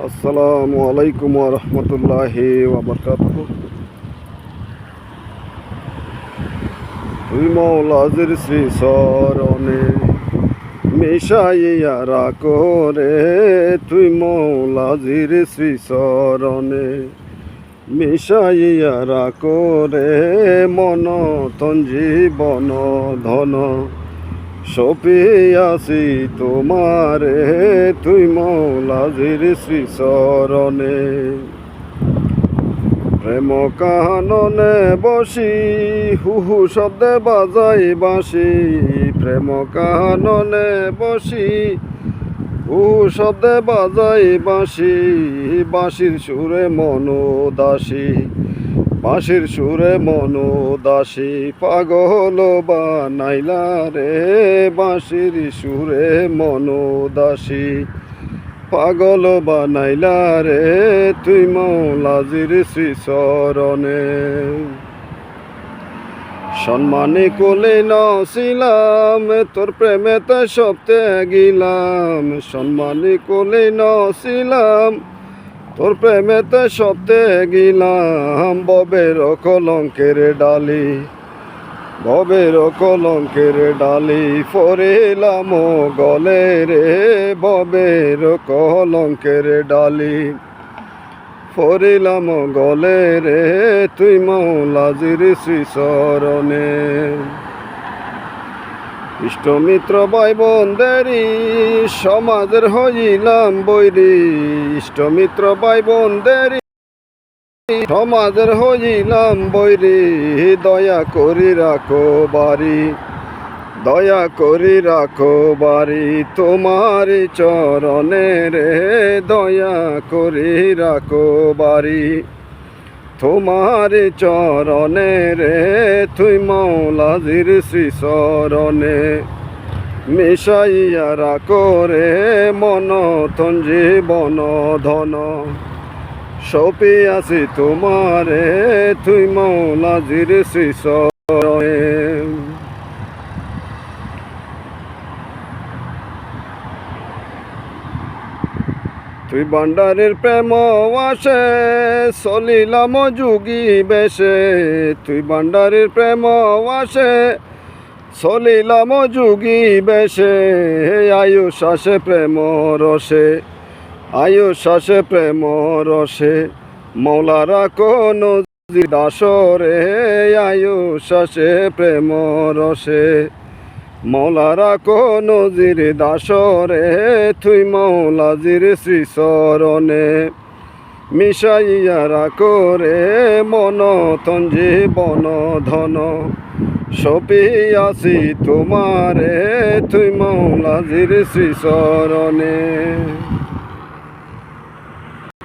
আসসালামু আলাইকুম ওয়া রাহমাতুল্লাহি ওয়া বারাকাতুহু। তুই মৌলাজির শ্রী চরণে মিশাইয়া রাখো রে, তুই মৌলাজির শ্রী চরণে মিশাইয়া রাখো রে, মন তন জীবন ধন সপিয়াছি তোমারে, তুই মৌলাজির শ্রী চরণে। প্রেম কাননে বসি হুহু শব্দে বাজাই বাঁশি, প্রেম কাননে বসি হুহু শব্দে বাজাই বাঁশি, বাঁশির সুরে মন উদাসী, বাঁশির সুরে মন উদাসী, পাগল বানাইলা রে, বাঁশির সুরে মন উদাসী, পাগল বানাইলা রে, তুই মৌলাজির শ্রী চরণে। সম্মানে কোলে নছিলাম, তোর প্রেমেতে সপ্তে গিলাম, সম্মানে কোলে নছিলাম, তোর প্রেমেতে সপ্তে গিলাম, ববের কলঙ্কের ডালি, ববের কলঙ্কের ডালি ফরিলাম গলে রে, ববের কলঙ্কের ডালি ফরিলাম গলে রে, তুই মৌলাজির শ্রী চরণে। ইষ্টমিত্র ভাই বোনদেরই সমাজের হইলাম বৈরি, ইষ্টমিত্র ভাই বোনদেরই সমাজের হইলাম বৈরি, দয়া করি রাখো বাড়ি, দয়া করি রাখো বাড়ি, তোমার চরণে রে, দয়া করি রাখো বাড়ি, তোমার চরণে রে, তুই মৌলাজির শ্রী চরণে মিশাইয়া রাখো রে, মন তন জীবন ধন সপিয়াছি তোমারে, তুই মৌলাজির শ্রী চরণে। তুই ভান্ডারের প্রেম আসে চলিলাম যুগী বেশে, তুই ভান্ডারের প্রেম আসে চলিলাম যুগী বেশে, আয়ুষ আসে প্রেম রসে, আয়ুষ আসে প্রেম রসে, মৌলারা কোন দাসরে, আয়ুষ আসে প্রেম রসে, মৌলারা কোন জির দাসরে, তুই মৌলাজির শ্রী চরণে মিশাইয়া রাখো রে, মন তন জীবন ধন সপিয়াছি তোমারে, তুই মৌলাজির শ্রী চরণে।